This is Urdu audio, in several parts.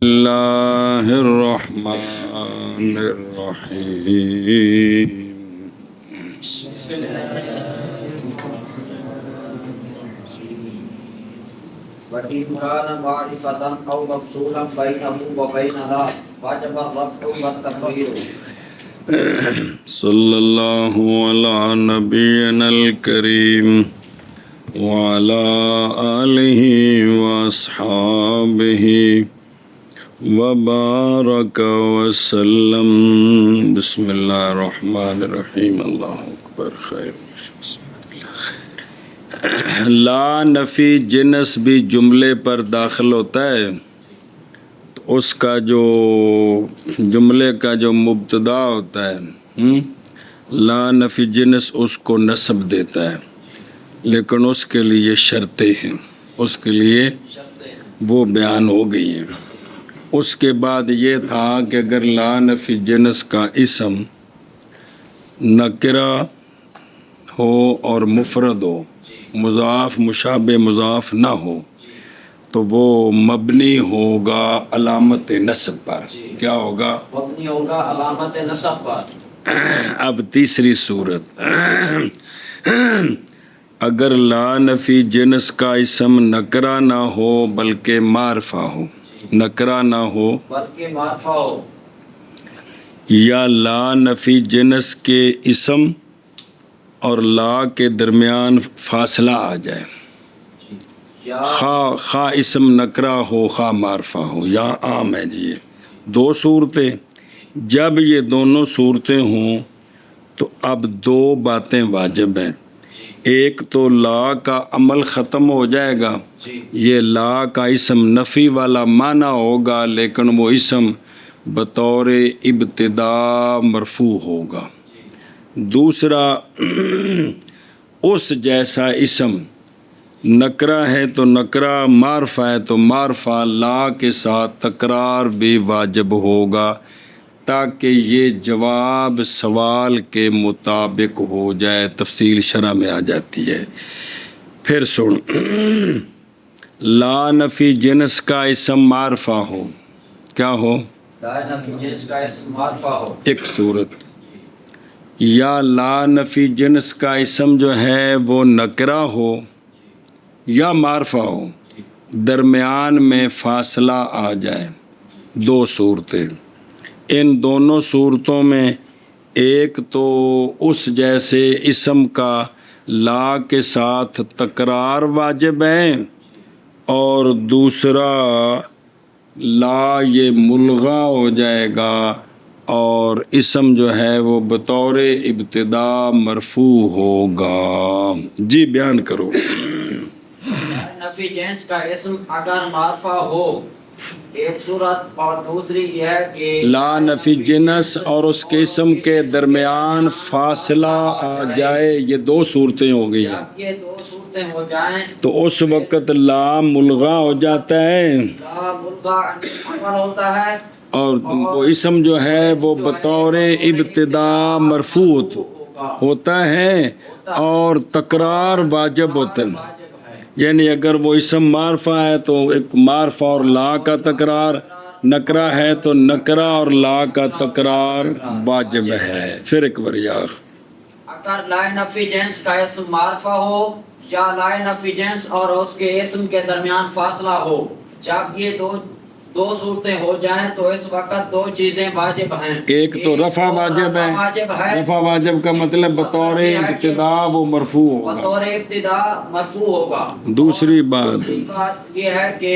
اللہ الرحمن الرحیم وَإِنْ كَانَ مَعْرِفَةً أَوْ مَفْصُولًا بَيْنَهُ وَبَيْنَ لَا وَجَبَ الرَّفْعُ وَالتَّقْدِيرُ صلی اللہ علی نبینا الکریم وعلی آلہ واصحابہ وبارک وسلم. بسم اللہ الرحمن الرحیم. اللہ اکبر. خیر. لا نفی جنس بھی جملے پر داخل ہوتا ہے تو اس کا جو جملے کا جو مبتدا ہوتا ہے لا نفی جنس اس کو نصب دیتا ہے، لیکن اس کے لیے شرطیں ہیں، اس کے لیے وہ بیان ہو گئی ہیں. اس کے بعد یہ تھا کہ اگر لا نفی جنس کا اسم نکرہ ہو اور مفرد ہو، مضاف مشابہ مضاف نہ ہو، تو وہ مبنی ہوگا علامت نصب پر. کیا ہوگا؟ مبنی ہوگا علامت نصب پر. اب تیسری صورت، اگر لا نفی جنس کا اسم نکرہ نہ ہو بلکہ معرفہ ہو، نکرہ نہ ہو بلکہ معرفہ ہو، یا لا نفی جنس کے اسم اور لا کے درمیان فاصلہ آ جائے، خواہ اسم نکرہ ہو خواہ معرفہ ہو. یا عام ہے جی یہ دو صورتیں. جب یہ دونوں صورتیں ہوں تو اب دو باتیں واجب ہیں. ایک تو لا کا عمل ختم ہو جائے گا، یہ لا کا اسم نفی والا معنی ہوگا لیکن وہ اسم بطور ابتدا مرفوع ہوگا. دوسرا، اس جیسا اسم نکرہ ہے تو نکرہ، معرفہ ہے تو معرفہ، لا کے ساتھ تکرار بھی واجب ہوگا تاکہ یہ جواب سوال کے مطابق ہو جائے. تفصیل شرح میں آ جاتی ہے. پھر سن، لا نفی جنس کا اسم معرفہ ہو، کیا ہو؟ لا نفی جنس کا اسم معرفہ ہو. ایک صورت. یا لا نفی جنس کا اسم جو ہے وہ نکرہ ہو یا معرفہ ہو، درمیان میں فاصلہ آ جائے. دو صورتیں. ان دونوں صورتوں میں ایک تو اس جیسے اسم کا لا کے ساتھ تکرار واجب ہے، اور دوسرا لا یہ ملغا ہو جائے گا اور اسم جو ہے وہ بطور ابتدا مرفوع ہوگا. جی بیان کرو. لا نفی جنس کا اسم اگر معرفہ ہو ایک صورت، اور دوسری یہ ہے کہ لا نفی جنس اور اس کے اسم کے درمیان فاصلہ آ جائے. یہ دو صورتیں ہو گئی ہیں. جب یہ دو صورتیں ہو جائیں تو اس وقت لا ملغا ہو جاتا ہے لا ملغا عمل ہوتا ہے، اور وہ اسم جو ہے وہ بطور ابتدا مرفوع ہوتا ہے اور تکرار واجب ہوتا ہے. یعنی اگر وہ اسم معرفہ ہے تو ایک معرفہ اور لا کا تکرار، نکرہ ہے تو نکرہ اور لا کا تکرار واجب ہے. پھر ایک بار یار، اگر لا نفی جنس کا اسم معرفہ ہو یا لا نفی جنس اور اس کے اسم کے درمیان فاصلہ ہو، جب یہ دو صورتیں ہو جائیں تو اس وقت دو چیزیں واجب ہیں. ایک تو رفع واجب ہے. رفع واجب کا مطلب بطور ابتدا وہ مرفوع ہوگا. بطور ابتدا مرفوع ہوگا. دوسری بات یہ ہے کہ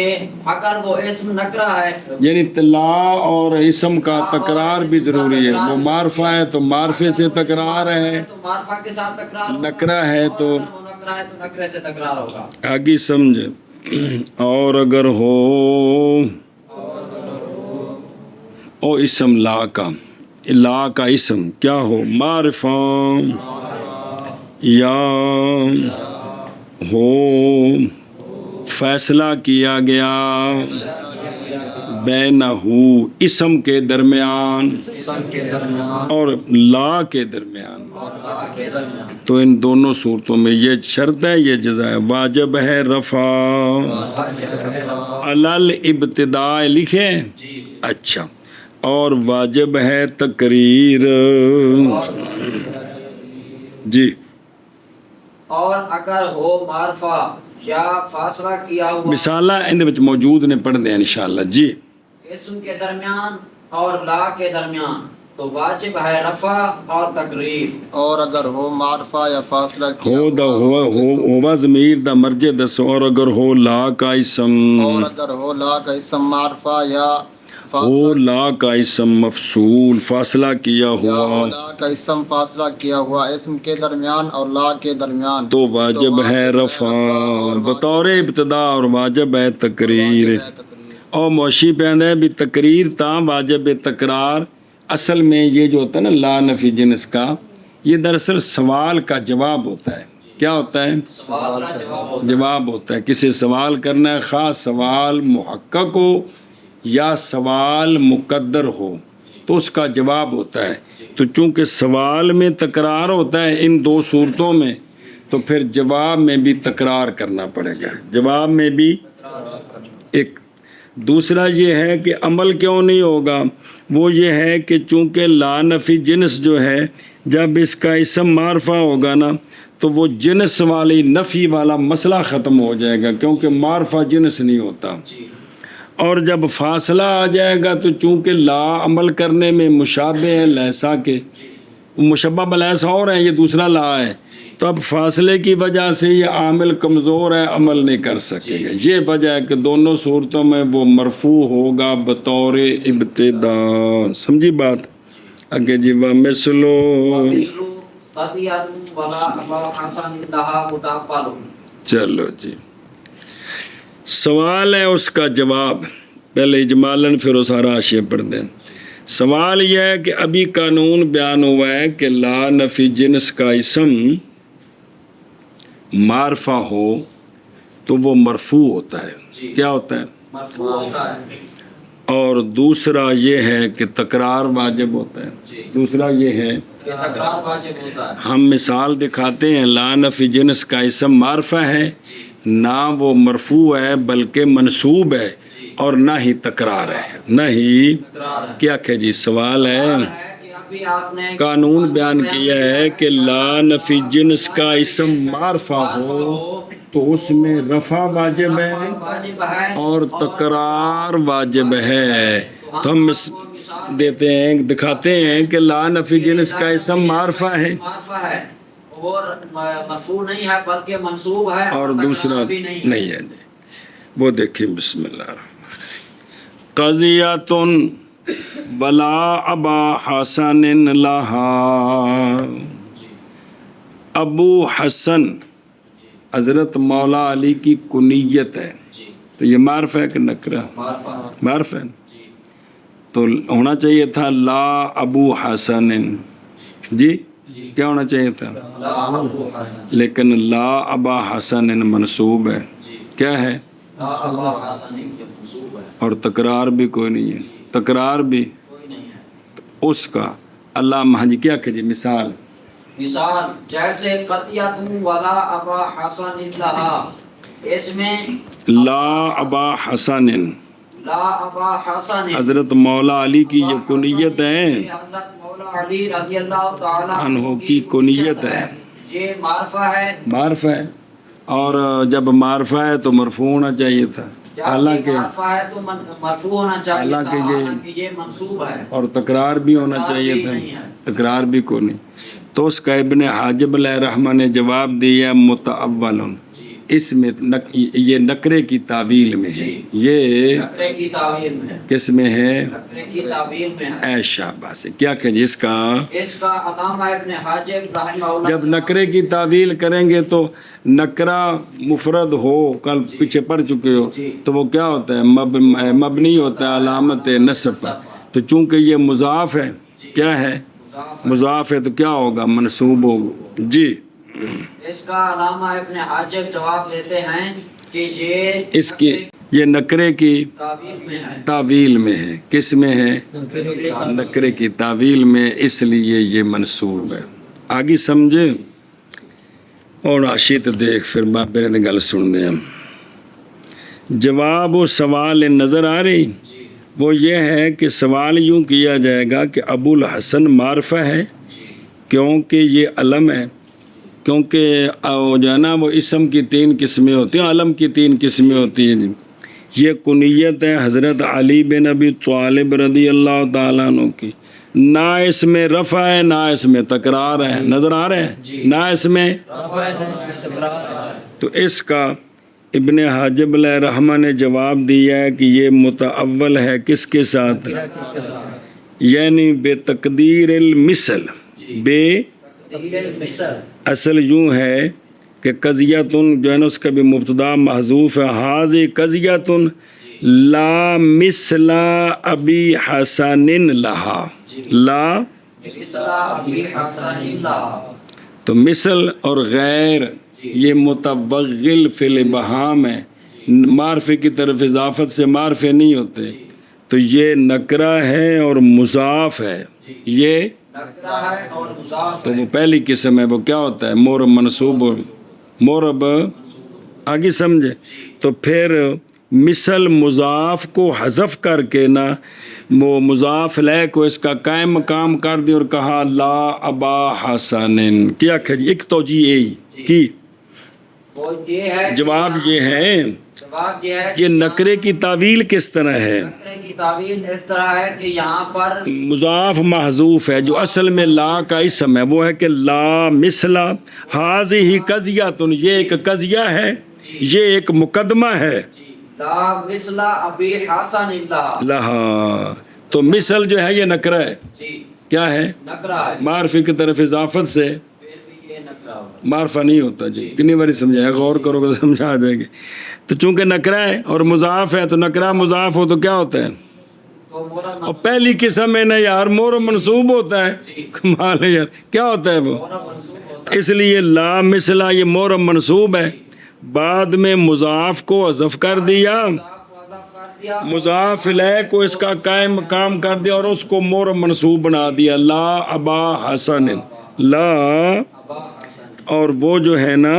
اگر وہ اسم نکرہ ہے، یعنی لا اور اسم کا تکرار بھی ضروری ہے. وہ معرفہ ہے تو معرفے سے تکرار ہے، تو معرفہ کے ساتھ تکرار ہوگا. نکرہ ہے تو وہ نکرہ ہے تو نکرے سے تکرار ہوگا. آگے سمجھے. اور اگر ہو او اسم لا کا اسم کیا ہو؟ معرفہ یا ہو فیصلہ کیا گیا بینہو اسم کے درمیان اسم کے درمیان اور لا کے درمیان، اور لا کے درمیان تو ان دونوں صورتوں میں یہ شرط ہے، یہ جزا ہے۔ واجب ہے رفع علل ابتداء لکھے، اچھا، اور واجب ہے تقریر، جی اور اگر ہو معرفہ یا فاصلہ کیا ہوا مثالہ اندر وچ موجود نے پڑھ دیں انشاءاللہ، جی اسم کے درمیان اور لا کے درمیان تو واجب ہے رفع اور تقریر۔ اور اگر ہو معرفہ یا فاصلہ کیا ہو دا ہوا ہوا ضمیر دا مرجع دسو، اور اگر ہو لا کا اسم، اور اگر ہو لا کا اسم معرفہ یا ہو فاصلہ لا کا اسم مفصول فاصلہ کیا یا ہو ہوا لا کا اسم فاصلہ کیا ہوا اسم کے درمیان اور لا کے درمیان تو واجب ہے رفع بطور ابتدا، اور واجب ہے تقریر۔ اور موشی پہندہ ہے بھی تقریر تا واجب تکرار، اصل میں یہ جو ہوتا ہے نا لا نفی جنس کا، یہ دراصل سوال کا جواب ہوتا ہے۔ کیا ہوتا ہے؟ سوال کا جواب ہوتا جواب ہوتا ہے۔ کسی سوال کرنا ہے، خاص سوال محقق ہو یا سوال مقدر ہو تو اس کا جواب ہوتا ہے۔ تو چونکہ سوال میں تکرار ہوتا ہے ان دو صورتوں میں، تو پھر جواب میں بھی تکرار کرنا پڑے گا، جواب میں بھی ایک۔ دوسرا یہ ہے کہ عمل کیوں نہیں ہوگا، وہ یہ ہے کہ چونکہ لا نفی جنس جو ہے، جب اس کا اسم معرفہ ہوگا نا تو وہ جنس والی نفی والا مسئلہ ختم ہو جائے گا، کیونکہ معرفہ جنس نہیں ہوتا۔ اور جب فاصلہ آ جائے گا تو چونکہ لا عمل کرنے میں مشابہ ہے لیسا کے، مشبہ بلیسا اور ہے، یہ دوسرا لا ہے، تو اب فاصلے کی وجہ سے یہ عامل کمزور ہے، عمل نہیں کر سکے گا۔ یہ وجہ ہے کہ دونوں صورتوں میں وہ مرفوع ہوگا بطور ابتدا۔ سمجھی بات؟ آگے جی وَمِثْلُ وَمِثْلُ قَطِيَةٌ وَلَا أَبَا حَسَنٍ لَهَا مُتَعَفَّلٌ۔ چلو جی، سوال ہے اس کا جواب، پہلے اجمالاً پھر وہ سارا حاشیہ پڑھ دیں۔ سوال یہ ہے کہ ابھی قانون بیان ہوا ہے کہ لا نفی جنس کا اسم معرفہ ہو تو وہ مرفوع ہوتا ہے۔ کیا ہوتا ہے؟ مرفوع ہوتا ہے۔ اور دوسرا یہ ہے کہ تکرار واجب ہوتا ہے۔ دوسرا یہ ہے کہ تکرار واجب ہوتا ہے۔ ہم مثال دکھاتے ہیں، لا نفی جنس کا اسم معرفہ ہے، نہ وہ مرفوع ہے بلکہ منصوب ہے، اور نہ ہی تکرار ہے، نہ ہی کیا کہ جی سوال ہے۔ کہ ابھی آپ نے قانون بیان کیا ہے کہ لا نفی جنس کا اسم معرفہ ہو تو اس میں رفع واجب ہے واجب ہے اور تکرار واجب ہے۔ تو ہم دیتے ہیں، دکھاتے ہیں کہ لا نفی جنس کا اسم معرفہ ہے معرفہ ہے اور مرفوع نہیں ہے بلکہ منصوب ہے، اور دوسرا نہیں ہے۔ وہ دیکھیں، بسم اللہ الرحمن الرحیم۔ قضیۃ ولا ابا حسن لہا، ابو حسن حضرت مولا علی کی کنیت ہے، تو یہ معرفہ ہے کہ نکرہ؟ معرفہ ہے، تو ہونا چاہیے تھا لا ابو حسن، جی کیا ہونا چاہیے تھا؟ لیکن لا ابا حسن منصوب ہے، کیا ہے؟ اور تکرار بھی کوئی نہیں ہے، تکرار بھی اس کا علامہ، ہاں جی کیا کہ جی مثال جیسے قطیۃ ولا ابا حسن لہا، اس میں لا ابا حسن، لا ابا حسن حضرت مولا علی کی یہ کنیت ہے، حضرت مولا علی رضی اللہ تعالیٰ عنہ کی کنیت ہے، یہ معرفہ ہے، معرفہ ہے، اور جب معرفہ ہے تو مرفوع ہونا چاہیے تھا، حالانکہ معرفہ ہے تو مرفوع ہونا چاہیے تھا، حالانکہ یہ منصوب ہے، اور تکرار بھی ہونا چاہیے تھا، تکرار بھی کوئی نہیں۔ تو اس کا ابن حاجب علیہ الرحمہ نے جواب دیا متأول، اس میں یہ نکرے کی تعویل میں ہے، یہ نکرے کی تعویل میں ہے، کس میں ہے؟ نکرے کی تعویل میں ہے۔ اے شاباش، کیا کہ اس کا علامہ ابن حاجب رحمہ اللہ جب نکرے کی تعویل کریں گے تو نکرہ مفرد ہو، کل پیچھے پڑھ چکے ہو، تو وہ کیا ہوتا ہے؟ مبنی ہوتا ہے علامت نصب پر، تو چونکہ یہ مضاف ہے، کیا ہے؟ مضاف ہے، تو کیا ہوگا؟ منصوب ہوگا، جی۔ اس کا علامہ ابن حاجب جواب دیتے ہیں کہ یہ اس کی یہ نکرے کی تعبیر میں ہے تعویل میں ہے. کس میں ہے؟ نکرے کی تعویل میں، اس لیے یہ منصوب ہے. آگے سمجھے؟ اور آشیت دیکھ پھر میرے گل سن دیں. جواب و سوال نظر آ رہی؟ وہ یہ ہے کہ سوال یوں کیا جائے گا کہ ابو الحسن معرفہ ہے کیونکہ یہ علم ہے، کیونکہ جو ہے نا وہ اسم کی 3 قسمیں ہوتی ہیں، علم کی 3 قسمیں ہوتی ہیں. یہ کنیت ہے حضرت علی بن ابی طالب رضی اللہ تعالیٰ عنہ کی. نہ اس میں رفع ہے نہ اس میں تکرار ہے. نظر آ رہا ہے؟ نہ اس میں. تو اس کا ابن حاجب علیہ رحمہ نے جواب دیا ہے کہ یہ متأول ہے کس کے ساتھ؟ یعنی بے تقدیر المثل. بے اصل یوں ہے کہ قضیتن جو ہے نا اس کا بھی مبتدا محذوف ہے. حاضی قضیتن لا مثل ابی حسن لہا. لا تو مثل اور غیر یہ متوغل فی الابہام ہے، معرفے کی طرف اضافت سے معرفے نہیں ہوتے. تو یہ نکرہ ہے اور مضاف ہے. یہ تو وہ پہلی قسم ہے. وہ کیا ہوتا ہے؟ مورب منصوب. مورب آگے سمجھے؟ تو پھر مثل مضاف کو حذف کر کے نا وہ مضاف لے کو اس کا قائم مقام کر دی اور کہا لا ابا حسن. کیا کہ ایک توجیہ کی جواب یہ ہے یہ نکرے کی تعویل کس طرح ہے؟ نکرے کی تعویل اس طرح ہے کہ یہاں پر مضاف محذوف ہے جو اصل میں لا کا اسم ہے. وہ ہے کہ لا مثلا حاضی قضیۃ، یہ ایک قضیہ ہے، یہ ایک مقدمہ ہے. لا مثل ابی حسن لہا تو مثل جو ہے یہ نکرہ ہے. کیا ہے؟ نکرہ ہے. معرفی کی طرف اضافت سے پھر بھی یہ نکرہ ہوگا. معرفہ نہیں ہوتا. جی کتنی باری سمجھایا، غور کرو گے تو سمجھا آ جائے گی. تو چونکہ نکرہ ہے اور مضاف ہے تو نکرہ مضاف ہو تو کیا ہوتا ہے؟ تو مراد اور پہلی قسم ہے نا یار مور منصوب ہوتا ہے. کمال ہے یار، کیا ہوتا ہے وہ؟ منصوب ہوتا اس لیے لا مثلا یہ مور منصوب ہے، بعد میں مضاف کو حذف کر دیا، مضاف الیہ کو اس کا قائم مقام کر دیا اور اس کو مور منصوب بنا دیا. لا ابا حسن. لا اور وہ جو ہے نا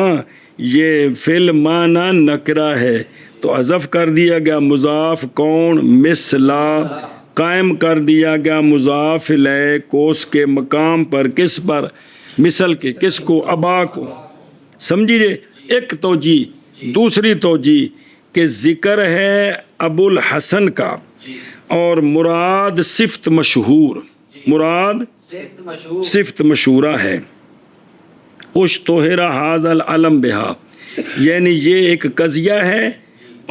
یہ فعل معنی نکرہ ہے تو حذف کر دیا گیا مضاف کون؟ مثلا. قائم کر دیا گیا مضاف الیہ کو اس کے مقام پر. کس پر؟ مثل کے. کس کو؟ ابا کو. سمجھیے ایک توجیہ. دوسری توجیہ کہ ذکر ہے ابو الحسن کا اور مراد صفت مشہور، مراد صفت مشہورہ ہے. اشتہرا حاذا العلم بہا، یعنی یہ ایک قضیہ ہے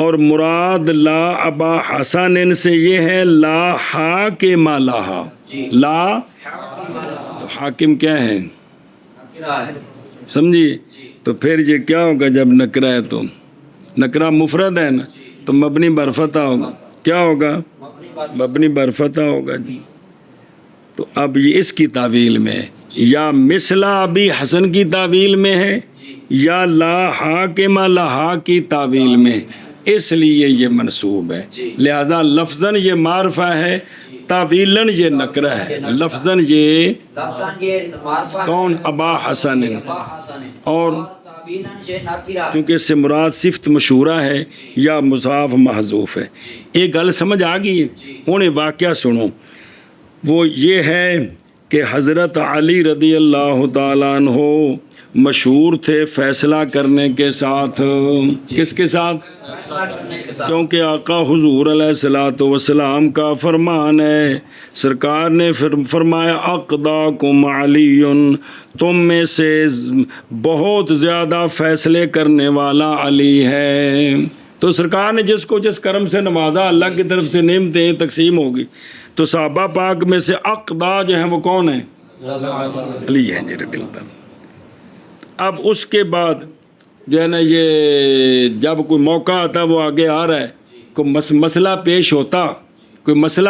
اور مراد لا ابا حسن سے یہ ہے لا حاکم لہا. لا تو حاکم کیا ہے؟ سمجھیے؟ تو پھر یہ کیا ہوگا جب نکرہ ہے تو نکرہ مفرد ہے نا تو مبنی بر فتح ہوگا. کیا ہوگا؟ مبنی بر فتح ہوگا. جی تو اب یہ اس کی تعویل میں یا مثلا ابی حسن کی تعویل میں ہے یا لا حاکم لہا کی تعویل میں، اس لیے یہ منصوب ہے. لہذا لفظاً یہ معرفہ ہے، تعویلاً یہ نکرہ ہے. لفظاً یہ کون؟ ابا حسن. اور چونکہ اس سے مراد صفت مشہورہ ہے یا مضاف محذوف ہے. ایک گل سمجھ آ گئی؟ انہیں واقعہ سنو. وہ یہ ہے کہ حضرت علی رضی اللہ تعالیٰ عنہ مشہور تھے فیصلہ کرنے کے ساتھ. کس کے ساتھ؟ کیونکہ آقا حضور علیہ الصلوۃ والسلام کا فرمان ہے، سرکار نے فرمایا اقضاکم علی، تم میں سے بہت زیادہ فیصلے کرنے والا علی ہے. تو سرکار نے جس کو جس کرم سے نوازا، اللہ کی طرف سے نعمتیں تقسیم ہوگی. تو صحابہ پاک میں سے اقضا جو ہیں وہ کون ہیں؟ علی ہیں جی رضی اللہ عنہ. اب اس کے بعد جو ہے نا یہ جب کوئی موقع آتا وہ آگے آ رہا ہے، کوئی مسئلہ پیش ہوتا، کوئی مسئلہ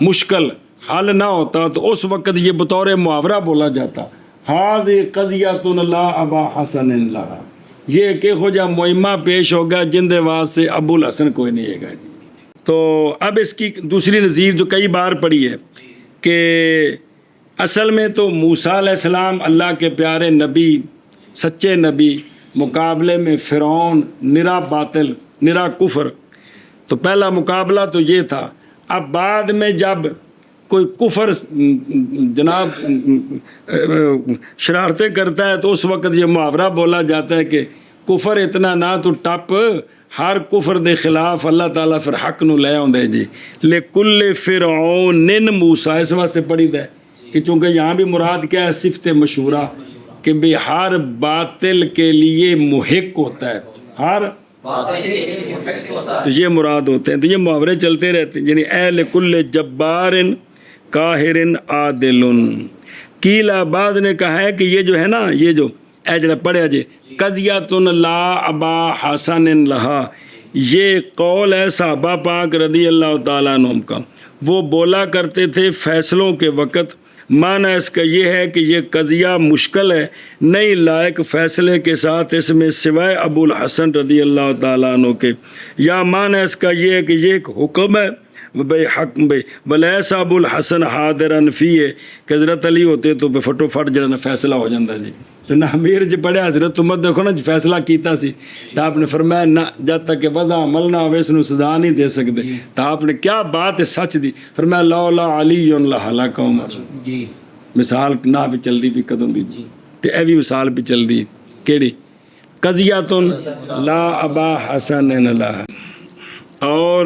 مشکل حل نہ ہوتا تو اس وقت یہ بطور محاورہ بولا جاتا، حاذی قضیۃ لا ابا حسن لہا. یہ کہ ہو جا معمہ پیش ہوگا جن دے واسطے ابو الحسن کوئی نہیں ہے گا جی۔ تو اب اس کی دوسری نظیر جو کئی بار پڑھی ہے کہ اصل میں تو موسیٰ علیہ السلام اللہ کے پیارے نبی، سچے نبی، مقابلے میں فرعون نرا باطل، نرا کفر، تو پہلا مقابلہ تو یہ تھا۔ اب بعد میں جب کوئی کفر جناب شرارتیں کرتا ہے تو اس وقت یہ محاورہ بولا جاتا ہے کہ کفر اتنا نہ تو ٹپ، ہر کفر دے خلاف اللہ تعالیٰ پھر حق نو لے آندے جی۔ لِكُلِّ فِرْعَوْنٍ موسیٰ، اس واسطے پڑھی ہے کہ چونکہ یہاں بھی مراد کیا ہے، صفت مشہورہ کہ بھی ہر باطل کے لیے محق ہوتا ہے، ہر تو یہ مراد ہوتے ہیں۔ تو یہ محاورے چلتے رہتے ہیں، یعنی اے لِكُلِّ جَبَّارٍ قاہر عادل۔ قیلا بعض نے کہا ہے کہ یہ جو ہے نا، یہ جو اے جڑا پڑھا جی قضیۃ لا ابا حسن لہا، یہ قول ہے صحابہ پاک رضی اللہ تعالیٰ عنہم کا، وہ بولا کرتے تھے فیصلوں کے وقت۔ معنی اس کا یہ ہے کہ یہ قضیہ مشکل ہے، نہیں لائق فیصلے کے ساتھ اس میں سوائے ابو الحسن رضی اللہ تعالیٰ عنہ کے، یا معنی اس کا یہ ہے کہ یہ ایک حکم ہے بھائی حق بھائی بلیس ابو الحسن حاضرن فی ہے کہ حضرت علی ہوتے تو فٹو فٹ جڑا فیصلہ ہو جاتا جی۔ تو نہ امیر جی پڑھے حضرت عمر دیکھو نا فیصلہ کیتا سی تو آپ نے فرمایا نہ جب تک کہ وضع عمل نہ ہوئے اس نو سزا نہیں دے سکتے، تو آپ نے کیا بات ہے سچ دی، فرمایا لولا علی لہلک عمر، مثال نہ بھی چل دی بھی کدوں دی تے اے بھی مثال بھی چل دی کیڑی قضیۃ لا ابا حسن لہا، اور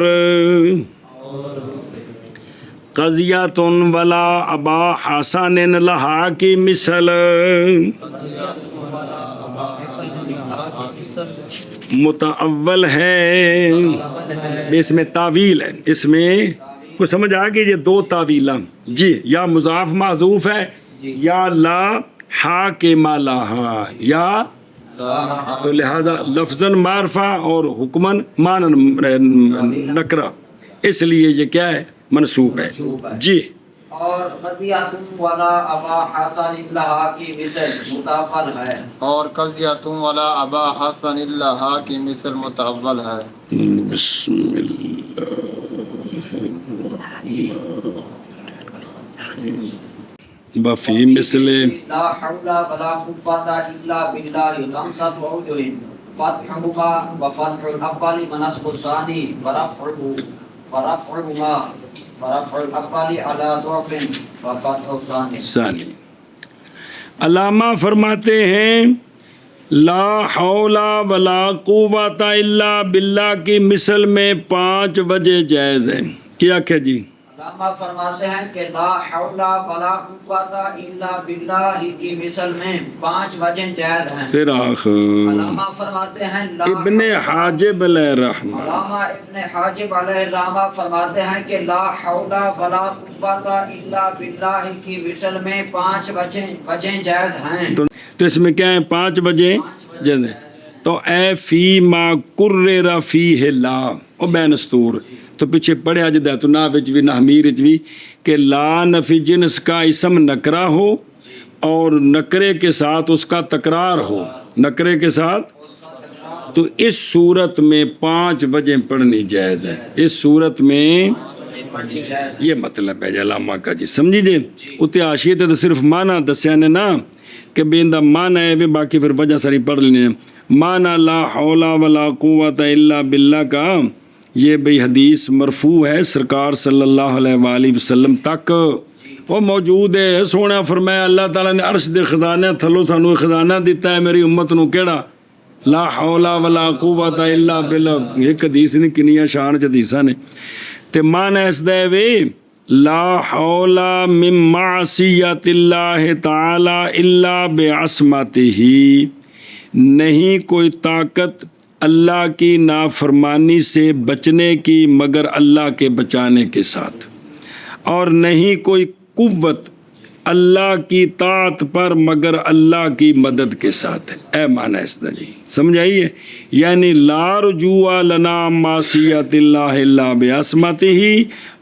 قضیۃ ولا ابا حسن لہا کی مثل متاول ہے، اس میں تعویل ہے، اس میں کو سمجھ آ گئی یہ دو تعویلاں جی، یا مضاف معذوف ہے یا لا حاکم لہا، یا تو لہذا لفظاً معرفہ اور حکماً معنی نکرہ، اس لیے یہ کیا ہے منصوب ہے جی۔ اور قضیۃ ولا ابا حسن لہا کی مثل متاول ہے، اور قضیۃ ولا ابا حسن لہا کی مثل متاول ہے۔ بسم اللہ وفی مثل لا حول ولا قوة الا بالله خمسة اوجه فتحهما وفتح الاول ونصب الثاني ورفعهما ورفع الاول على ضعف وفتح الثاني۔ ثانی علامہ فرماتے ہیں لا حول ولا قوت الا باللہ کی مثل میں 5 وجہ جائز ہیں۔ کیا کہ جی علامہ فرماتے ہیں کہ لا حول ولا قوت الا باللہ کی مثل میں 5 وجہ جائز ہیں۔ پھر آخر علامہ فرماتے ہیں لا ابن حاجب علیہ الرحمہ، علامہ ابن حاجب علیہ الرحمہ فرماتے ہیں کہ لا حول ولا قوت الا باللہ کی مثل میں 5 وجہ جائز ہیں۔ تو اس میں کیا ہے 5 وجہ جائز ہیں۔ تو اے فی ما قرر فیہ لا او بین استور، تو پیچھے پڑھے جدا تو نا وچ بھی نہ امیر وچ بھی کہ لا نفی جنس کا اسم نکرہ ہو اور نکرے کے ساتھ اس کا تکرار ہو، نکرے کے ساتھ، تو اس صورت میں 5 وجہ پڑھنی جائز ہے۔ اس صورت میں یہ مطلب ہے علامہ کا جی، سمجھی جی اتنے حاشیے تے تو صرف معنی دسیا نے نا کہ بیندا معنی ہے، باقی پھر وجہ ساری پڑھ لینی ہے۔ معنی لا حول ولا قوت الا باللہ کا یہ بھئی حدیث مرفوع ہے سرکار صلی اللہ علیہ وآلہ وسلم تک، وہ موجود ہے۔ سونا فرمایا اللہ تعالیٰ نے عرش دے خزانے تھلو سانو خزانہ دیتا ہے میری امت نو کیڑا لا حول ولا قوت الا باللہ، ایک حدیث نہیں کنیاں شان حدیثاں نے۔ تے معنی اس دے وے لا حول من معصیت اللہ تعالی الا بعصمتہ، نہیں کوئی طاقت اللہ کی نافرمانی سے بچنے کی مگر اللہ کے بچانے کے ساتھ، اور نہیں کوئی قوت اللہ کی طاعت پر مگر اللہ کی مدد کے ساتھ ہے۔ اے معنی اس دا جی سمجھ آئیے، یعنی لا رجوع لنا معصیت اللہ الا بعصمتہ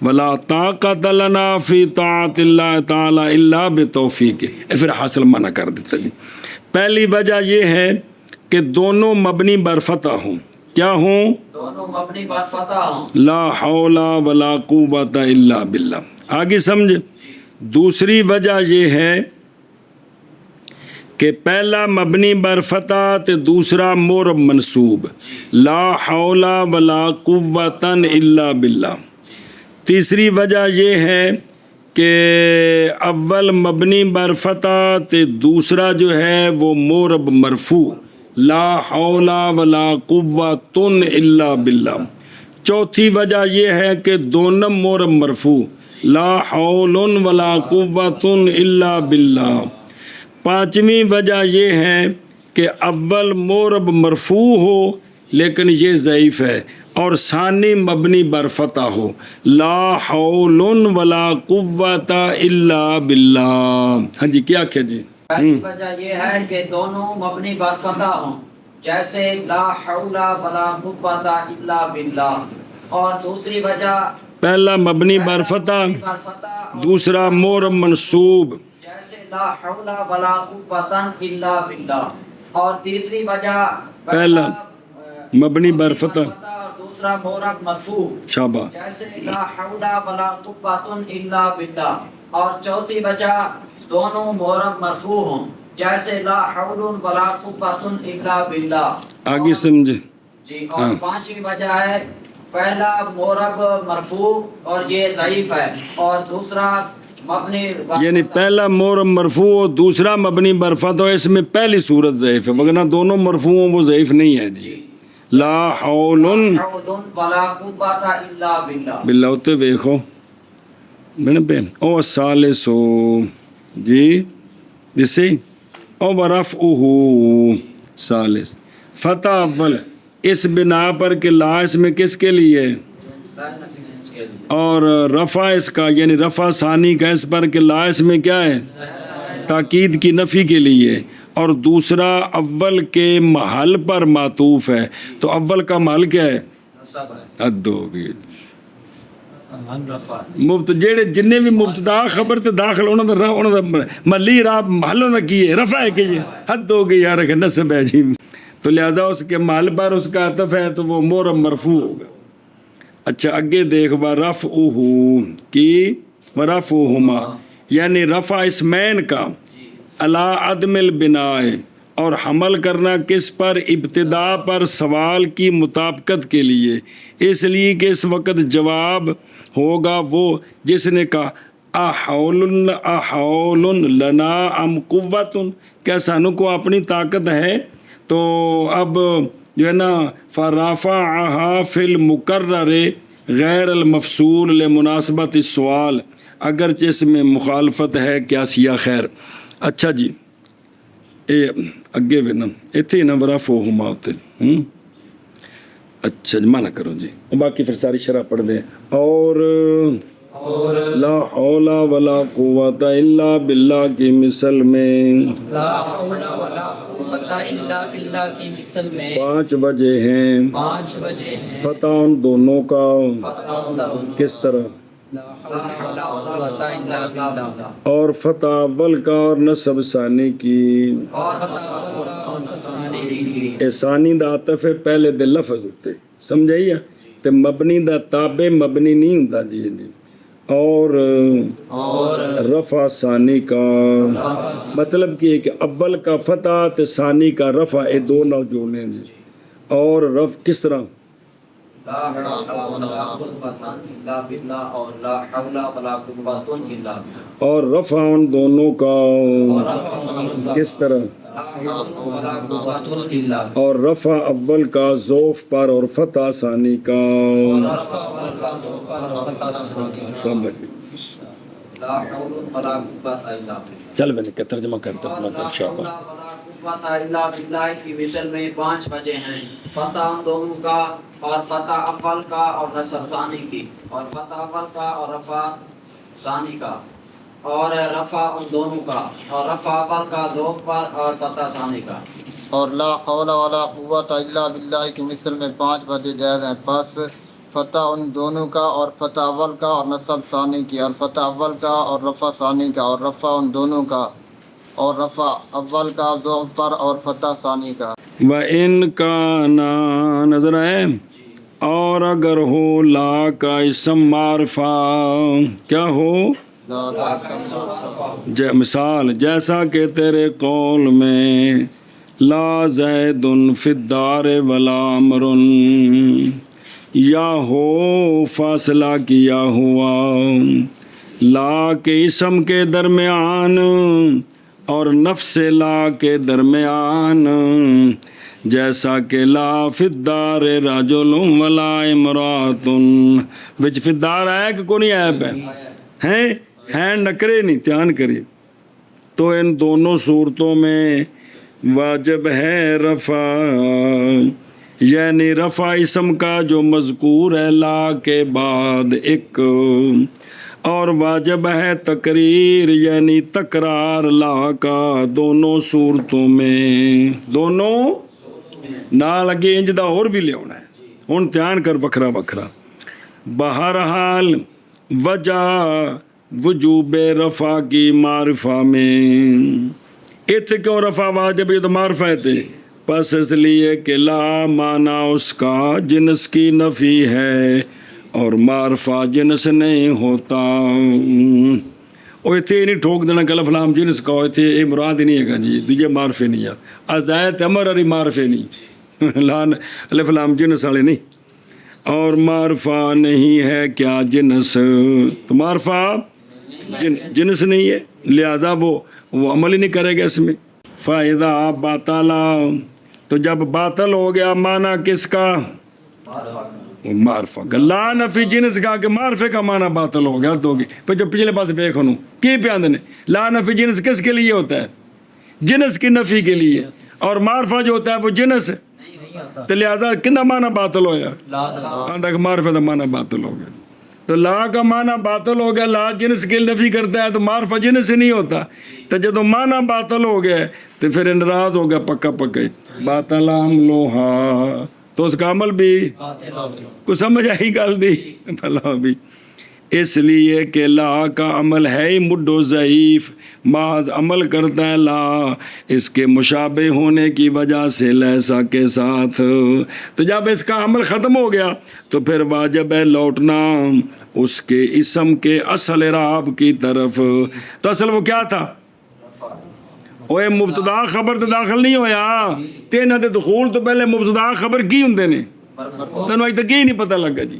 ولا طاقت لنا فی طاعت اللہ تعالی الا بتوفیقہ۔ پھر حاصل معنی کر دیتا جی۔ پہلی وجہ یہ ہے کہ دونوں مبنی بر فتح ہوں. کیا ہوں؟ دونوں مبنی بر فتح ہوں. لا حول ولا قوت الا باللہ. آگے سمجھ. دوسری وجہ یہ ہے کہ پہلا مبنی بر فتح تے دوسرا مورب منصوب. لا حول ولا قوت الا باللہ. تیسری وجہ یہ ہے کہ اول مبنی بر فتح تے دوسرا جو ہے وہ مورب مرفوع. لا حول ولا قوت الا باللہ. چوتھی وجہ یہ ہے کہ دونوں مورب مرفوع. لا حول ولا قوت الا باللہ. پانچویں وجہ یہ ہے کہ اول مورب مرفوع ہو لیکن یہ ضعیف ہے اور ثانی مبنی بر فتح ہو. لا حول ولا قوت الا باللہ. ہاں جی کیا کیا جی؟ پہلی وجہ یہ ہے کہ دونوں مبنی بر فتح ہوں جیسے لا حول ولا قوت الا باللہ. اور دوسری وجہ پہلا مبنی بر فتح دوسرا مورب منصوب جیسے لا حول ولا قوت الا باللہ. اور تیسری وجہ پہلا مبنی بر فتح اور دوسرا مورب مرفوع شاباش. جیسے لا حول ولا قوت الا باللہ. اور چوتھی وجہ دونوں مورب مرفوع ہوں جیسے لا حول ولا قوت الا باللہ. آگے سمجھے. جی. اور پانچویں وجہ ہے پہلا مورب مرفوع اور یہ ضعیف ہے اور دوسرا مبنی یعنی پہلا مورب مرفوع اور دوسرا مبنی بر فتح. اس میں پہلی صورت ضعیف ہے وگرنہ دونوں مرفوع وہ ضعیف نہیں ہے جی. لا حول ولا قوت الا باللہ. باللہ ہوتے ویکھو بن پہ او ثالثو جی جسے او ورفعہ ثالث. فتح اول اس بنا پر کہ لا اس میں کس کے لیے اور رفع اس کا یعنی رفع ثانی کا اس پر کہ لا اس میں کیا ہے تاکید کی نفی کے لیے. اور دوسرا اول کے محل پر معطوف ہے. تو اول کا محل کیا ہے؟ حد ہوگی جڑے جن بھی مبتدا خبر تے داخل انہوں دا ملی راب محلوں دا کی ہے رفع ہے کہ یہ حد ہو گئی یار نصب ہے جی. تو لہذا اس کے محل پر اس کا عطف ہے تو وہ مورب مرفوع ہوگا. اچھا اگے دیکھ ورفعہ کی ورفعہما یعنی رفع اسمین کا علی عدم البناء اور حمل کرنا کس پر ابتدا پر سوال کی مطابقت کے لیے. اس لیے کہ اس وقت جواب ہوگا وہ جس نے کہا احول لنا ام قوت کیا سانو کو اپنی طاقت ہے. تو اب جو ہے نا فرافعها فی المقرر غیر المفصول لمناسبت السؤال اگرچہ اس میں مخالفت ہے کیا سیا خیر. اچھا جی اے اگے بھی نا اتنے نا ورفعہما ہوتے. اچھا جی مانا کرو جی باقی پھر ساری شرح پڑھ دیں. اور لا حول ولا قوت الا باللہ کی مثل میں لا حول ولا قوت الا باللہ کی مثل میں 5 وجہ ہیں. 5 وجہ ہیں. فتح ان دونوں کا کس طرح اور فتح اول کا اور نصب ثانی کی. اے ثانی دا عطف ہے پہلے دے لفظ ہوتے سمجھائیے تے مبنی دا تابع مبنی نہیں ہوتا جی. اور رفع ثانی کا مطلب کہ اول کا فتح تے ثانی کا رفع اے دو نہ جوڑنے جی. اور رفع کس طرح لا حول ولا قوت الا باللہ اور لا حول ولا قوت الا باللہ. اور رفع ان دونوں کا کس طرح اور رفع اول کا ضعف پر اور فتح ثانی کا سمجھ. چل میں نے ترجمہ کرتا ہوں الا باللہ کی مثل میں 5 وجہ ہیں. فتح ان دونوں کا اور فتح اول کا اور نصب ثانی کی اور فتح اول کا اور رفع ثانی کا اور رفع ان دونوں کا اور رفع اول کا ضعف پر اور فتح ثانی کا. اور لا حول ولا قوت الا باللہ کی مثل میں 5 وجہ جائز ہیں. پس فتح ان دونوں کا اور فتح اول کا اور نصب ثانی کی اور فتح اول کا اور رفع ثانی کا اور رفع ان دونوں کا اور رفع اول کا ضعف پر اور فتح ثانی کا. وَإِن كَانَ نظر ہے، اور اگر ہو لا کا اسم معرفہ، کیا ہو؟ مثال جیسا کہ تیرے قول میں لا زید فی الدار ولا عمر، یا ہو فاصلہ کیا ہوا لا کے اسم کے درمیان اور نفس لا کے درمیان، جیسا کہ لا فی الدار رجل ولا امرأۃ، وچ فی الدار آیا کہ کوئی عیب ہے نکرے نہیں، دھیان کریے۔ تو ان دونوں صورتوں میں واجب ہے رفع، یعنی رفع اسم کا جو مذکور ہے لا کے بعد ایک، اور واجب ہے تقریر یعنی تکرار لا کا دونوں صورتوں میں، دونوں نال اگے انج دا اور بھی لیا ہے۔ ہن دھیان کر وکھرا وکھرا۔ بہرحال وجہ وجوب رفع کی معرفہ میں، اتنے کیوں رفع واجب، یہ تو معرفہ تھے، پس اس لیے کہ لا معنی اس کا جنس کی نفی ہے اور معرفہ جنس نہیں ہوتا۔ وہ اتنے نہیں ٹھوک دینا کہ الف لام جنس کا ہوئے تھے، یہ مراد ہی نہیں ہے گا جی، دوجہ معرفے نہیں ہے، ازایت امر اری معرفے نہیں، الف لام جنس والے نہیں، اور معرفہ نہیں ہے کیا جنس، تو معرفہ جنس نہیں ہے، لہذا وہ عمل ہی نہیں کرے گا اس میں۔ فَإِذَا بَطَلَ، تو جب باطل ہو گیا معنی کس کا؟ معرفہ کا۔ لا نفی جنس کا کہ معرفے کا معنی باطل ہو گیا تو ہوگی، پھر جو پچھلے پاس دیکھو نو کی پیان نے لا نفی جنس کس کے لیے ہوتا ہے؟ جنس کی نفی کے لیے، اور معرفہ جو ہوتا ہے وہ جنس ہے، تو لہٰذا کنا معنی باطل ہو گیا؟ معرفہ کا معنی باطل ہو گیا، تو لا کا معنی باطل ہو گیا، لا جنس کی نفی کرتا ہے تو معرفہ جنس ہی نہیں ہوتا، تو جب معنی باطل ہو گیا تو پھر انراض ہو گیا پکا پکا ہی، باطل عملھا، تو اس کا عمل بھی کچھ سمجھ آئی گل دی بھلا بھی، اس لیے کہ لا کا عمل ہے ہی مڈو ضعیف، محض عمل کرتا ہے لا اس کے مشابہ ہونے کی وجہ سے لیسا کے ساتھ، تو جب اس کا عمل ختم ہو گیا تو پھر واجب ہے لوٹنا اس کے اسم کے اصل اعراب کی طرف۔ تو اصل وہ کیا تھا؟ اوے مبتدا خبر تو داخل نہیں ہویا، تینہ دے دخول تو پہلے مبتدا خبر کی ہوندے نے، تینوں اج تک ہی نہیں پتہ لگا جی،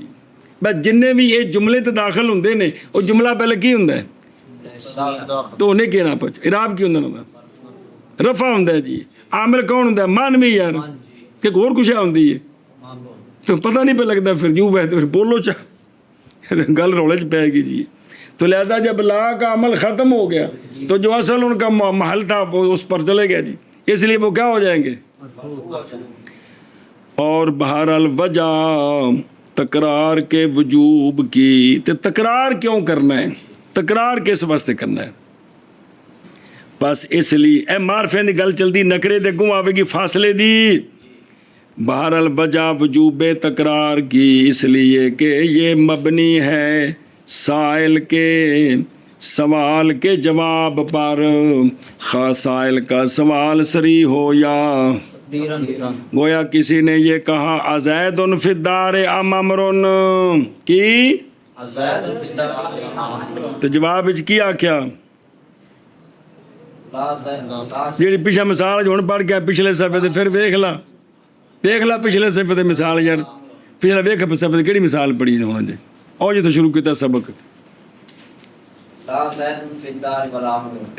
بس جننے بھی یہ جملے تے داخل ہوندے نے وہ جملہ پہلے کی ہوندا ہے، تو انہیں کہنا پچ اعراب کی ہوندا ہے؟ رفع ہوندا ہے جی۔ عامل کون ہوندا ہے؟ مانوی یار، کہ اور کچھ ہوندی ہے تو پتہ نہیں پہ لگتا، پھر یوں بہتے پھر بولو چاہ گل رولے چ پائے گی جی۔ تو لہذا جب لا کا عمل ختم ہو گیا تو جو اصل ان کا محل تھا وہ اس پر چلے گیا جی، اس لیے وہ کیا ہو جائیں گے؟ اور بہرحال وجہ تکرار کے وجوب کی، تو تکرار کیوں کرنا ہے؟ تکرار کس واسطے کرنا ہے؟ بس اس لیے اے معرفے دی گل چلدی، نکرے تے گوں آوے گی فاصلے دی۔ بہرحال وجہ وجوب تکرار کی اس لیے کہ یہ مبنی ہے سائل کے سوال کے جواب پر، خواہ سائل کا سوال صریح ہو یا گویا کسی نے یہ کہا ازید فی الدار ام امر کی، تو جواب وچ کی آکھیا؟ جیڑی پیچھے مثال جو ہن پڑھ کے پچھلے صفحے تے پھر دیکھ لا پچھلے صفحے تے مثال یار، پچھلا ویکھ صفحے تے کیڑی مثال پڑھی ہن جی، اور جو تو شروع کیتا سبق،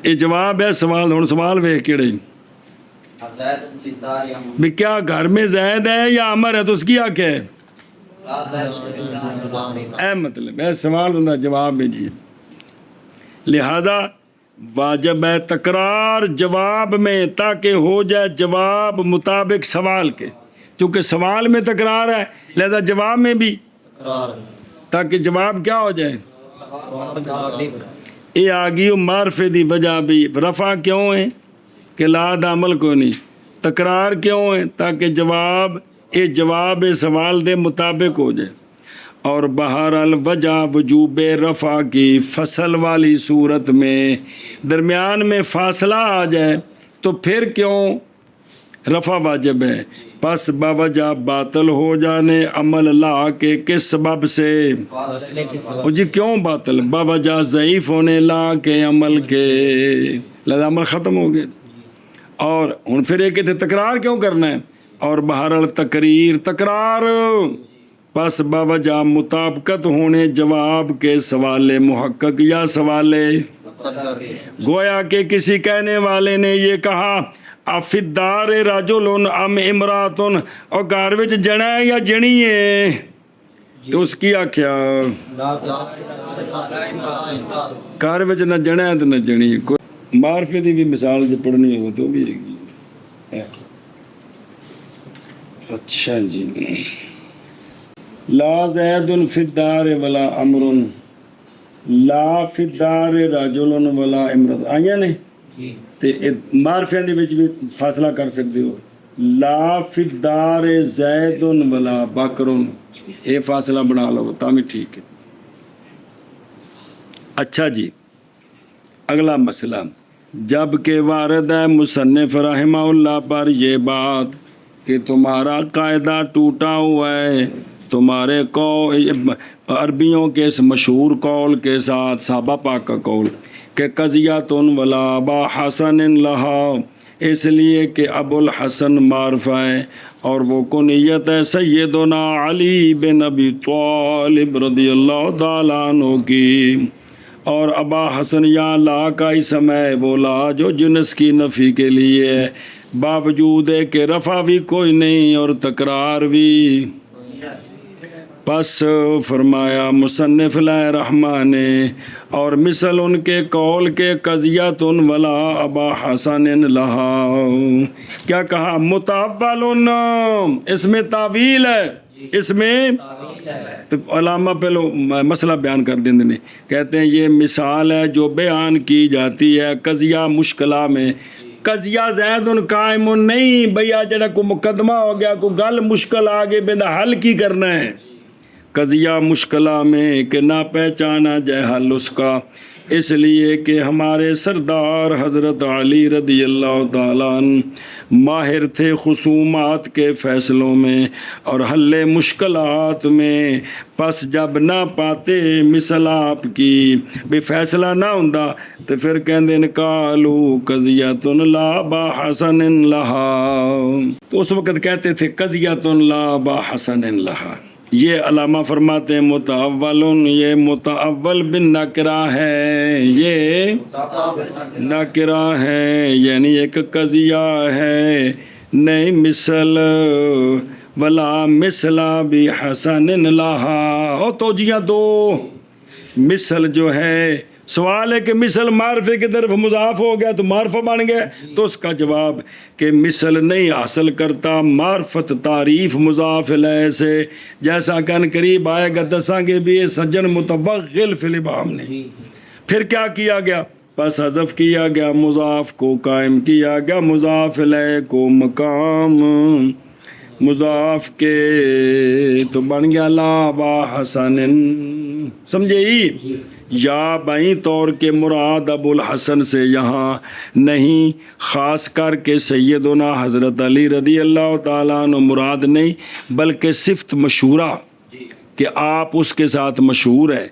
یہ جواب ہے سوال، ہن سوال ویکھ کیڑے بھی کیا گھر میں زید ہے یا عمر ہے، تو اس کی آنکھ ہے اے مطلب ہے سوال ہوتا جواب ہے جی، لہذا واجب ہے تکرار جواب میں تاکہ ہو جائے جواب مطابق سوال کے، چونکہ سوال میں تکرار ہے لہذا جواب میں بھی، تاکہ جواب کیا ہو جائے، یہ آگی معرفے دی وجہ بھی، رفع کیوں ہے کہ لا دا عمل کو نہیں، تکرار کیوں ہے تاکہ جواب سوال دے مطابق ہو جائے، اور بہرحال وجہ وجوب رفع کی فصل والی صورت میں درمیان میں فاصلہ آ جائے تو پھر کیوں رفع واجب ہے، پس باوجہ باطل ہو جانے عمل لا کے کس سبب سے؟ جی کیوں باطل؟ باوجہ ضعیف ہونے لا کے عمل کے، لہذا عمل ختم ہو گئے۔ اور ہن پھر یہ کہتے تکرار کیوں کرنا ہے؟ اور بہرحال تقریر تکرار، پس باوجہ مطابقت ہونے جواب کے سوال محقق یا سوال گویا کہ کسی کہنے والے نے یہ کہا افدار رجل ام امراتن، اور گھر وچ جنا ہے یا جنی ہے؟ تو اس کی آخیا گھر وچ نہ جنا ہے تو نہ جنی ہے۔ معرفے دی بھی مثال جو پڑھنی ہو تو بھی ہے۔ اچھا جی، لا زید فی الدار ولا امر، لا فی الدار رجل ولا امرأۃ آئیاں نے تے معرفیاں دے وچ بھی فاصلہ کر سکتے ہو، لا فی الدار زید ولا بکر، یہ فاصلہ بنا لو تا بھی ٹھیک ہے۔ اچھا جی، اگلا مسئلہ، جب کہ وارد ہے مصنف رحمہ اللہ پر یہ بات کہ تمہارا قاعدہ ٹوٹا ہوا ہے تمہارے عربیوں کے اس مشہور قول کے ساتھ، صحابہ پاک کا قول کہ قضیۃ ولا ابا حسن لہا، اس لیے کہ ابو الحسن معرفہ ہے اور وہ کنیت ہے سیدنا علی بن ابی طالب رضی اللہ تعالیٰ عنہ کی، اور ابا حسن یا لا کا اسم ہے، وہ لا جو جنس کی نفی کے لیے ہے، باوجود ہے کہ رفع بھی کوئی نہیں اور تکرار بھی۔ پس فرمایا مصنف علیہ رحمٰن نے، اور مثل ان کے قول کے قضیۃ ولا ابا حسن لہا، کیا کہا؟ متاول، اس میں تعویل ہے، اس میں تو علامہ پہلو مسئلہ بیان کر دیں نے، کہتے ہیں یہ مثال ہے جو بیان کی جاتی ہے قضیہ مشکلہ میں۔ قضیہ زید قائم نہیں بھیا، جڑا کو مقدمہ ہو گیا، کو گل مشکل آگے بندہ حل کی کرنا ہے قضیہ مشکلہ میں کہ نہ پہچانا جائے حل اس کا، اس لیے کہ ہمارے سردار حضرت علی رضی اللہ تعالیٰ عنہ ماہر تھے خصومات کے فیصلوں میں اور حل مشکلات میں، پس جب نہ پاتے مثل آپ کی بھی فیصلہ نہ ہوندا تو پھر کہندے قالو قضیۃ لا با حسن لہا، تو اس وقت کہتے تھے قضیۃ لا با حسن لہا۔ یہ علامہ فرماتے ہیں متاول، یہ متاول بن نکرہ ہے، یہ نکرہ ہے، یعنی ایک قضیہ ہے، نہیں مثل ولا مثلا بھی حسن لہا۔ اور توجیہ دو، مثل جو ہے، سوال ہے کہ مثل معرفے کی طرف مضاف ہو گیا تو معرفہ بن گیا، تو اس کا جواب کہ مثل نہیں حاصل کرتا معرفت تعریف مضاف الیہ سے، جیسا کہ ان قریب آئے گا دساں گے بھی سجن متوغل فی الابہام نے۔ پھر کیا کیا گیا؟ پس حذف کیا گیا مضاف کو، قائم کیا گیا مضاف الیہ کو مقام مضاف کے، تو بن گیا لا با حسن، سمجھے ہی؟ یا بائیں طور کے مراد ابو الحسن سے یہاں نہیں، خاص کر کے سیدنا حضرت علی رضی اللہ تعالیٰ عنہ مراد نہیں، بلکہ صفت مشہورہ کہ آپ اس کے ساتھ مشہور ہے،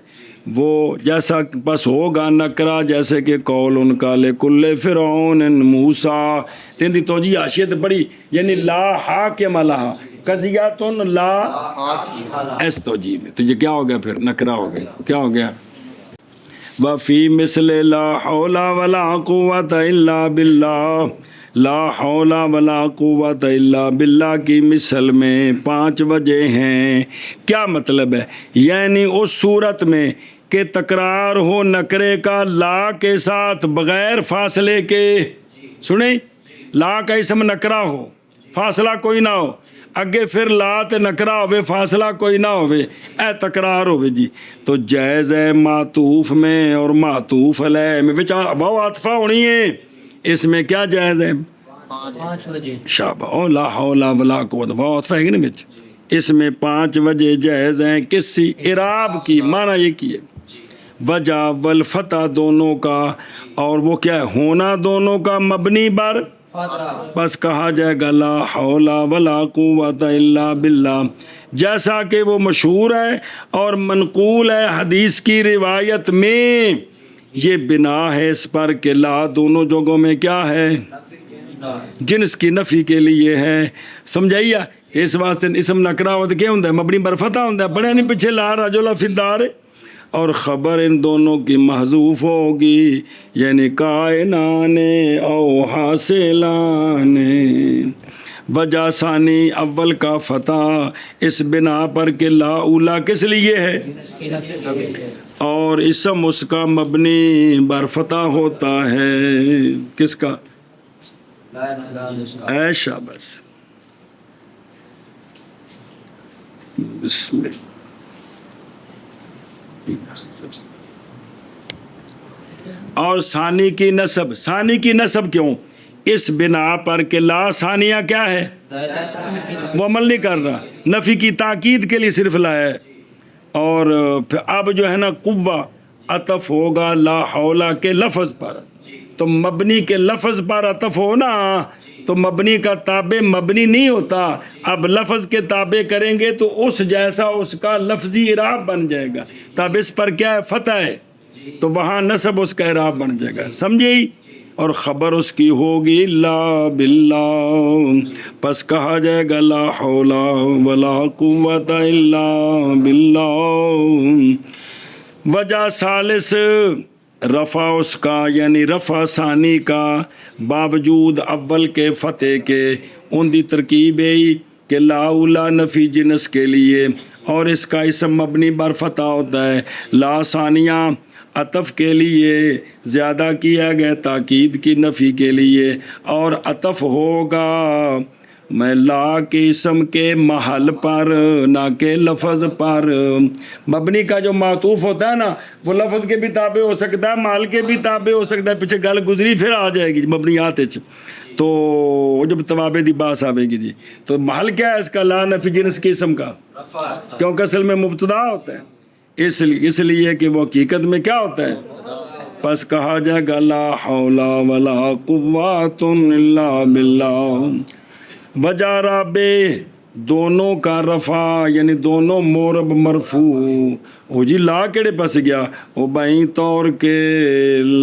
وہ جیسا بس ہوگا نکرہ، جیسے کہ قول ان کا لکل فرعون موسیٰ، تین دی توجیہ حاشیت بڑی، یعنی لا حاکم لہا قضیۃ لا ایس توجیہ میں، تو یہ کیا ہو گیا؟ پھر نکرہ ہو گیا، کیا ہو گیا؟ وفی مثل لا حول ولا قوت الا باللہ، لا حول ولا قوت الا باللہ کی مثل میں 5 وجہ ہیں۔ کیا مطلب ہے؟ یعنی اس صورت میں کہ تکرار ہو نکرے کا لا کے ساتھ بغیر فاصلے کے، سنیں، لا کا اسم نکرہ ہو، فاصلہ کوئی نہ ہو، اگے پھر لا تے نکرہ ہوئے، فاصلہ کوئی نہ ہوئے، اے تکرار ہوئے جی، تو جائز ہے معطوف میں اور معطوف علیہ میں وہ عطفہ ہونی ہے، اس میں کیا جائز ہے؟ 5 وجہ، شابہ، لا حول ولا قوت، وہ عطفہ ہے کہ نہیں بچ، اس میں 5 وجہ جائز ہیں، کسی اعراب کی معنی یہ کی ہے، وجہ والفتح دونوں کا، اور وہ کیا ہے؟ ہونا دونوں کا مبنی بر بس کہا جائے گا لا حول ولا قوت الا باللہ، جیسا کہ وہ مشہور ہے اور منقول ہے حدیث کی روایت میں. یہ بنا ہے اس پر کہ لا دونوں جگہوں میں کیا ہے؟ جنس کی نفی کے لیے ہے. سمجھائیے؟ اس واسطے اسم نکرا ہو تو کیا ہوتا ہے؟ مبنی بر فتح ہوتا ہے. پڑھے نہیں پیچھے لا رجل فی الدار، اور خبر ان دونوں کی محذوف ہوگی، یعنی کائنان او حاصلان. وجہ ثانی اول کا فتح اس بنا پر کہ لا اولا کس لیے ہے، اور اسم اس کا مبنی بر فتح ہوتا ہے. کس کا؟ ایشا. بس بسم اللہ. اور ثانی کی نسب، ثانی کی نسب کیوں؟ اس بنا پر کہ لا ثانیہ کیا ہے، وہ عمل نہیں کر رہا، نفی کی تاکید کے لیے صرف لا ہے. اور پھر اب جو ہے نا قوہ عطف ہوگا لا حول کے لفظ پر، تو مبنی کے لفظ پر عطف ہونا تو مبنی کا تابع مبنی نہیں ہوتا. اب لفظ کے تابع کریں گے تو اس جیسا اس کا لفظی اعراب بن جائے گا. تب اس پر کیا ہے؟ فتح ہے، تو وہاں نصب اس کا اعراب بن جائے گا. سمجھے؟ اور خبر اس کی ہوگی لا باللہ، پس کہا جائے گا لا حول ولا قوت الا باللہ. وجہ ثالث رفع اس کا، یعنی رفع ثانی کا باوجود اول کے فتح کے، ان دی ترکیب ہے کہ لا اولا نفی جنس کے لیے، اور اس کا اسم مبنی بر فتح ہوتا ہے. لا ثانیہ عطف کے لیے زیادہ کیا گیا تاکید کی نفی کے لیے، اور عطف ہوگا میں لا کے اسم کے محل پر نہ کہ لفظ پر. مبنی کا جو معطوف ہوتا ہے نا وہ لفظ کے بھی تابع ہو سکتا ہے، محل کے بھی تابع ہو سکتا ہے. پیچھے گل گزری پھر آ جائے گی مبنیات تو جب توابع دی باس آئے گی جی. تو محل کیا ہے اس کا؟ لا نفی جنس کے اسم کا، کیونکہ اصل میں مبتدا ہوتا ہے، اس لیے کہ وہ حقیقت میں کیا ہوتا ہے. پس کہا جائے گا لا حول ولا قوت الا باللہ. وجہ رابع دونوں کا رفع، یعنی دونوں مورب مرفوع ہو جی. لا کیڑے پس گیا؟ وہ بائیں طور کے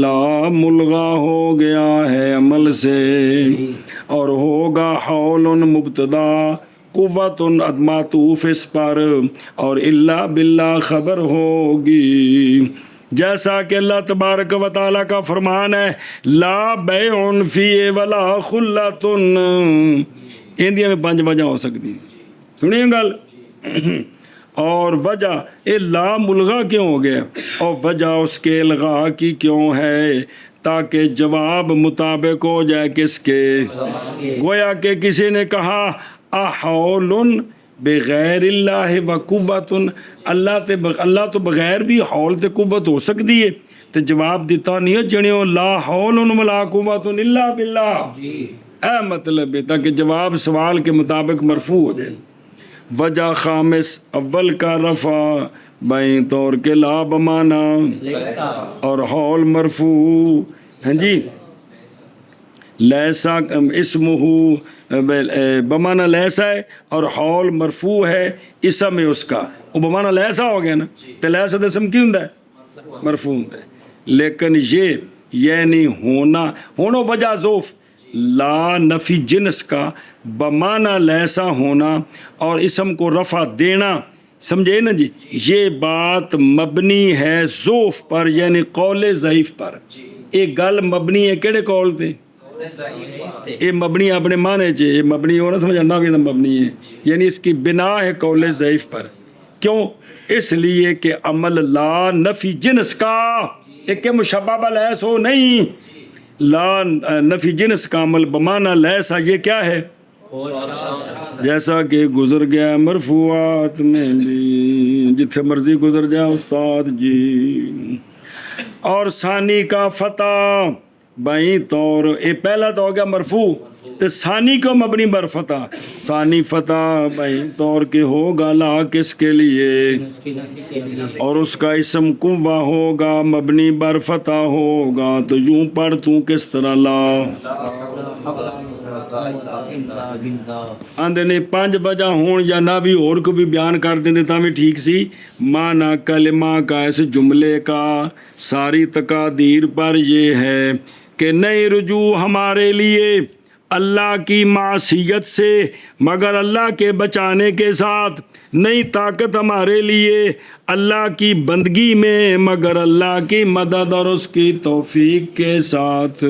لا ملغا ہو گیا ہے عمل سے، اور ہوگا حول مبتدا، قوت معطوف اس پر، اور الا باللہ خبر ہوگی. جیسا کہ اللہ تبارک و تعالیٰ کا فرمان ہے لا بیع فی ولا خلۃ. اندیا میں 5 وجہ ہو سکتی، سنیے گل. اور وجہ اے لا ملغا کیوں ہو گیا، اور وجہ اس کے الغا کی کیوں ہے؟ تاکہ جواب مطابق ہو جائے کس کے؟ گویا کہ کسی نے کہا احول بغیر اللہ و قوت، اللہ تو بغیر بھی حول تے قوت ہو سکتی ہے. تو جواب دیتا نہیں ہے جنیو لا حول ولا قوت الا باللہ، اے مطلب ہے تاکہ جواب سوال کے مطابق مرفوع ہو جائے. وجہ خامس اول کا رفع بائیں طور کے لا بمانا، اور حول مرفوع ہاں جی لیسا اسمہ بمانا لیسا ہے، اور حول مرفوع ہے اسم ہے اس کا. وہ بمانا لیسا ہو گیا نا، تو لیسا تو اسم کی ہوں ہے مرفوع ہوں ہے. لیکن یہ یعنی ہونا وجہ ذوف لا نفی جنس کا بمانا لیسا ہونا اور اسم کو رفع دینا، سمجھے نا جی. یہ بات مبنی ہے ذوف پر، یعنی قول ضعیف پر. ایک گل مبنی ہے کہڑے قول تے؟ یہ مبنی اپنے معنی چ، یہ مبنی ہونا سمجھنا بھی مبنی ہے، یعنی اس کی بنا ہے قول ضعیف پر. کیوں؟ اس لیے کہ عمل لا نفی جنس کا ایک مشبہ لیس ہو نہیں، لا نفی جنس کا عمل بمانا لیسا یہ کیا ہے؟ جیسا کہ گزر گیا مرفوعات میں بھی، جتھے مرضی گزر جائے استاد جی. اور ثانی کا فتح بائیں طور، یہ پہلا تو ہو گیا مرفوع، تو ثانی کو مبنی بر فتح، ثانی فتح بھائی طور کے ہوگا لا کس کے لیے، اس کی نفی کے لیے اور اس کا اسم قوہ ہوگا مبنی بر فتح ہوگا، تو یوں پڑھ تو کس طرح لا آندے نے 5 وجہ ہون یا نہ بھی اور کو بھی بیان کر دیں تا بھی ٹھیک سی۔ معنی کلمہ کا اس جملے کا ساری تقادیر پر یہ ہے کہ نہیں رجوع ہمارے لیے اللہ کی معصیت سے مگر اللہ کے بچانے کے ساتھ، نہیں طاقت ہمارے لیے اللہ کی بندگی میں مگر اللہ کی مدد اور اس کی توفیق کے ساتھ۔